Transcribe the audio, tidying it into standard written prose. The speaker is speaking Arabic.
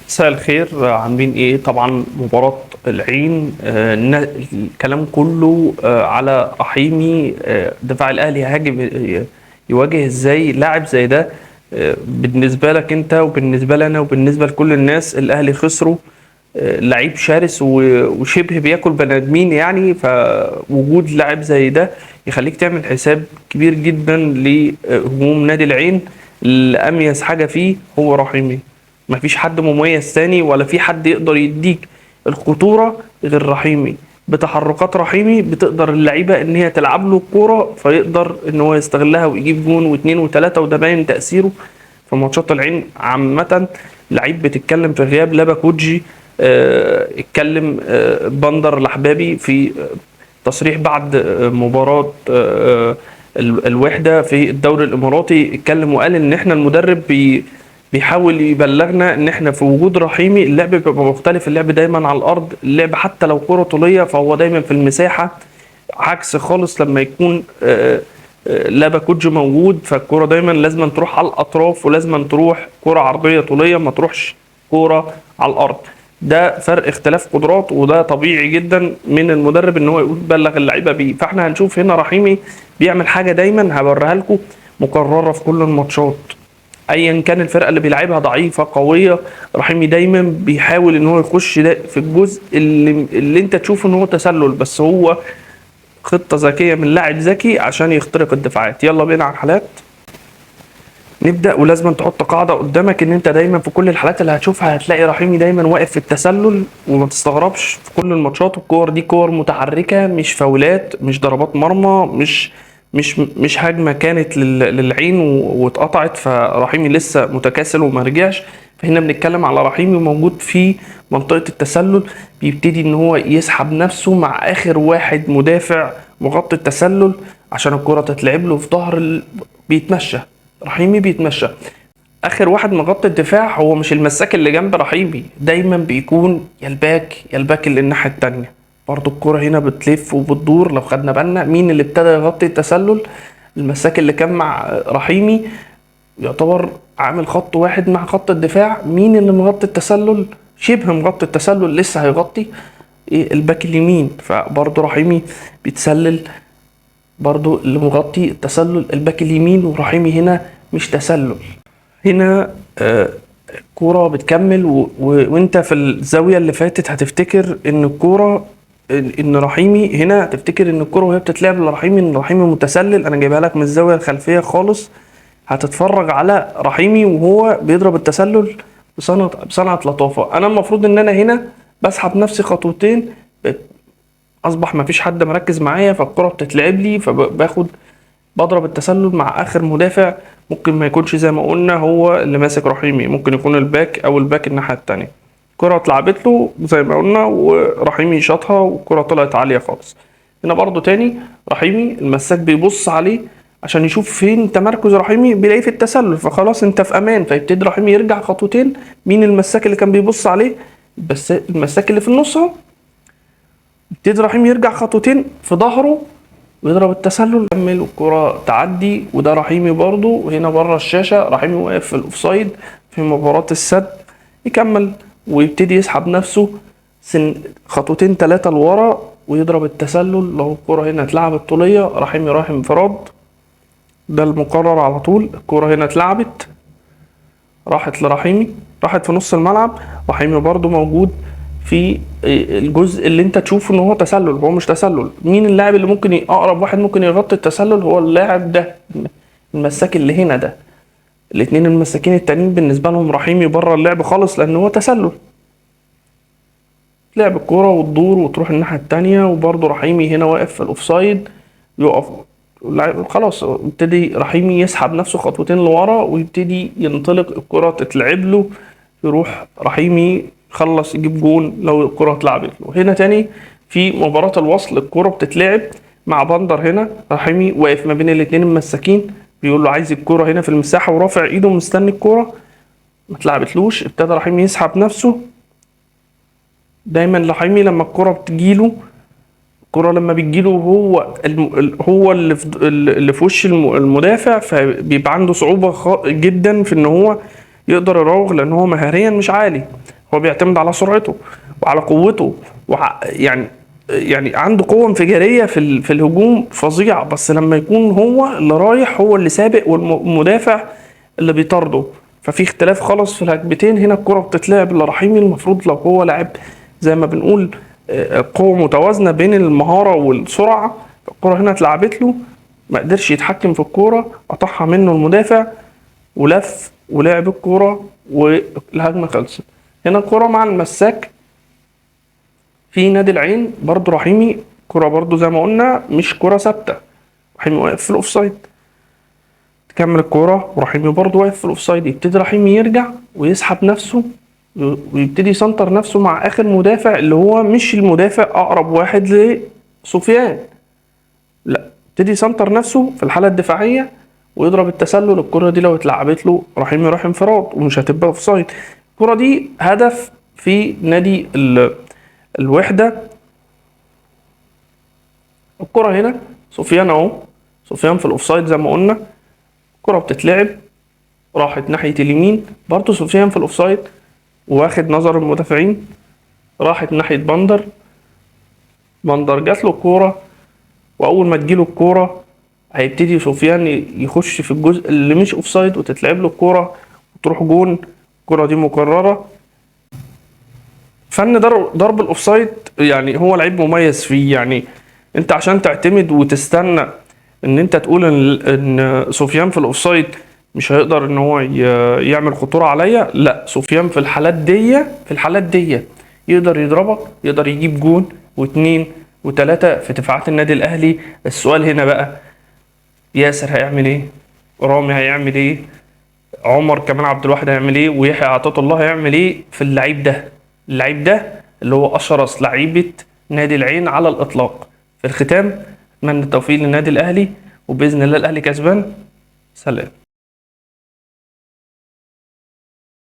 مساء الخير، عاملين ايه؟ طبعا مباراة العين، الكلام كله على رحيمي. دفاع الاهلي هاجم، يواجه ازاي لاعب زي ده؟ بالنسبة لك انت وبالنسبة لنا وبالنسبة لكل الناس، الاهلي خسروا لعيب شرس وشبه بياكل بني ادمين، يعني فوجود لاعب زي ده يخليك تعمل حساب كبير جدا لهجوم نادي العين. الاميز حاجة فيه هو رحيمي. مفيش حد مميز تاني ولا في حد يقدر يديك الخطورة غير رحيمي. بتحركات رحيمي بتقدر اللعيبة ان هي تلعب له الكورة، فيقدر ان هو يستغلها ويجيب جون واثنين وثلاثة، وده باين تأثيره في ماتشات العين عامة. لعيب بتتكلم في غياب لابا كوجي، اتكلم بندر الأحبابي في تصريح بعد مباراة الوحدة في الدوري الإماراتي، اتكلم وقال إن إحنا المدرب بيحاول يبلغنا إن إحنا في وجود رحيمي اللعب بيبقى مختلف. اللعب دايما على الأرض، اللعب حتى لو كرة طولية فهو دايما في المساحة، عكس خالص لما يكون لابا كوجي موجود. فالكرة دايما لازم تروح على الأطراف، ولازم تروح كرة عرضية طولية، ما تروحش كرة على الأرض. ده فرق اختلاف قدرات، وده طبيعي جدا من المدرب ان هو يقول بلغ اللعيبه بيه. فاحنا هنشوف هنا رحيمي بيعمل حاجه دايما هوريها لكم مكرره في كل الماتشات، ايا كان الفرقه اللي بيلعبها ضعيفه قويه. رحيمي دايما بيحاول ان هو يخش ده في الجزء اللي انت تشوف ان هو تسلل، بس هو خطه ذكيه من لاعب ذكي عشان يخترق الدفاعات. يلا بينا على الحالات نبدأ. ولازم تحط قاعدة قدامك ان انت دايما في كل الحالات اللي هتشوفها هتلاقي رحيمي دايما واقف في التسلل، وما تستغربش في كل الماتشات الكور دي كور متحركة، مش فاولات، مش ضربات مرمى، مش هجمة كانت للعين واتقطعت فرحيمي لسه متكاسل وما رجعش. فهنا بنتكلم على رحيمي موجود في منطقة التسلل، بيبتدي ان هو يسحب نفسه مع اخر واحد مدافع مغطي التسلل عشان الكرة تتلعب له في ظهر بيتمشى. رحيمي بيتمشى اخر واحد مغطي الدفاع، هو مش المساك اللي جنب رحيمي، دايما بيكون يا الباك اللي الناحيه التانية. برضو الكرة هنا بتلف وبتدور، لو خدنا بالنا مين اللي ابتدى يغطي التسلل؟ المساك اللي كان مع رحيمي، يعتبر عامل خط واحد مع خط الدفاع. مين اللي مغطي التسلل؟ شبه مغطي التسلل، لسه هيغطي الباك اليمين. فبرضو رحيمي بيتسلل، برضو اللي مغطي التسلل الباك اليمين، ورحيمي هنا مش تسلل. هنا كورة بتكمل وانت في الزاوية اللي فاتت هتفتكر ان الكورة، ان رحيمي هنا هتفتكر ان الكورة وهي بتتلعب لرحيمي ان رحيمي متسلل. انا جايبها لك من الزاوية الخلفية خالص، هتتفرج على رحيمي وهو بيضرب التسلل بصنعة لطافة. انا المفروض ان انا هنا بسحب نفسي خطوتين، اصبح مفيش حد مركز معايا، فالكرة بتتلعب لي فباخد بضرب التسلل مع اخر مدافع. ممكن ما يكونش زي ما قلنا هو اللي ماسك رحيمي، ممكن يكون الباك او الباك الناحية التانية. الكرة اتلعبت له زي ما قلنا ورحيمي شاطها والكرة طلعت عالية خالص. هنا برضو تاني رحيمي المساك بيبص عليه عشان يشوف فين تمركز رحيمي، بيلاقيه في التسلل، فخلاص انت في امان، فيبتدي رحيمي يرجع خطوتين. مين المساك اللي كان بيبص عليه؟ بس المساك اللي في النص اهو. يبتدي رحيمي يرجع خطوتين في ظهره ويضرب التسلل، يكمل والكرة تعدي. وده رحيمي برضو هنا بره الشاشة، رحيمي واقف في الاوفسايد في مباراة السد، يكمل ويبتدي يسحب نفسه خطوتين ثلاثة لورا ويضرب التسلل. لو الكرة هنا اتلعبت طولية رحيمي رايح انفراد، ده المقرر على طول. الكرة هنا اتلعبت راحت لرحيمي، راحت في نص الملعب، رحيمي برضو موجود في الجزء اللي انت تشوفه ان هو تسلل، هو مش تسلل. مين اللاعب اللي ممكن اقرب واحد ممكن يغطي التسلل؟ هو اللاعب ده، المساك اللي هنا ده. الاتنين المساكين التانيين بالنسبه لهم رحيمي بره اللعب خالص لان هو تسلل. لعب الكوره وتدور وتروح الناحيه التانية، وبرضه رحيمي هنا واقف في الاوفسايد، يقف خلاص. ابتدي رحيمي يسحب نفسه خطوتين لورا ويبتدي ينطلق، الكرة تتلعب له، يروح رحيمي خلص يجيب جون لو الكرة اتلعبت له. هنا تاني في مباراة الوصل الكرة بتتلعب مع بندر، هنا رحيمي واقف ما بين الاتنين المساكين، بيقول له عايز الكرة هنا في المساحة ورافع ايده مستني الكرة، ما اتلعبتلوش. ابتدى رحيمي يسحب نفسه. دايما رحيمي لما الكرة بتجيله، الكرة لما بتجيله هو اللي في وش المدافع، فبيبقى عنده صعوبة جدا في ان هو يقدر يراوغ لان هو مهاريا مش عالي. هو بيعتمد على سرعته وعلى قوته يعني عنده قوة انفجارية في الهجوم فظيعة، بس لما يكون هو اللي رايح، هو اللي سابق، والمدافع اللي بيطارده، ففي اختلاف خالص في الهجمتين. هنا الكرة بتتلعب لرحيمي، المفروض لو هو لاعب زي ما بنقول قوة متوازنة بين المهارة والسرعة، الكرة هنا اتلعبت له، ما قدرش يتحكم في الكرة، قطعها منه المدافع ولف ولعب الكرة والهجمة خلصت. هنا الكرة مع المساك في نادي العين برضو، رحيمي كرة برضو زي ما قلنا مش كرة ثابتة، رحيمي واقف في الاوفسايد، تكمل الكرة ورحيمي برضو واقف في الاوفسايد، يبتدي رحيمي يرجع ويسحب نفسه ويبتدي يسنتر نفسه مع اخر مدافع اللي هو مش المدافع اقرب واحد لسفيان، لا، يبتدي يسنتر نفسه في الحالة الدفاعية ويضرب التسلل. الكرة دي لو اتلعبت له رحيمي يروح انفراد ومش هتبقى اوفسايد. الكرة دي هدف في نادي الوحدة. الكرة هنا سفيان اهو، سفيان في الاوفسايد زي ما قلنا، الكرة بتتلعب راحت ناحية اليمين، برضه سفيان في الاوفسايد واخد نظر المدافعين، راحت ناحية بندر جات له الكورة، واول ما تجيله الكورة هيبتدي سفيان يخش في الجزء اللي مش اوفسايد وتتلعب له الكورة وتروح جون. الكورة دي مكررة. فن ضرب الاوفسايد يعني هو لعيب مميز فيه، يعني انت عشان تعتمد وتستنى ان انت تقول ان سفيان في الاوفسايد مش هيقدر ان هو يعمل خطورة عليا، لا، سفيان في الحالات دي يقدر يضربك، يقدر يجيب جون واتنين وتلاتة في دفاعات النادي الاهلي. السؤال هنا بقى، ياسر هيعمل ايه؟ رامي هيعمل ايه؟ عمر كمان عبد الواحد هيعمل ايه؟ ويحيى عطية الله هيعمل ايه في اللعيب ده اللي هو اشرس لعيبة نادي العين على الاطلاق. في الختام اتمنى التوفيق للنادي الاهلي، وباذن الله الاهلي كسبان. سلام.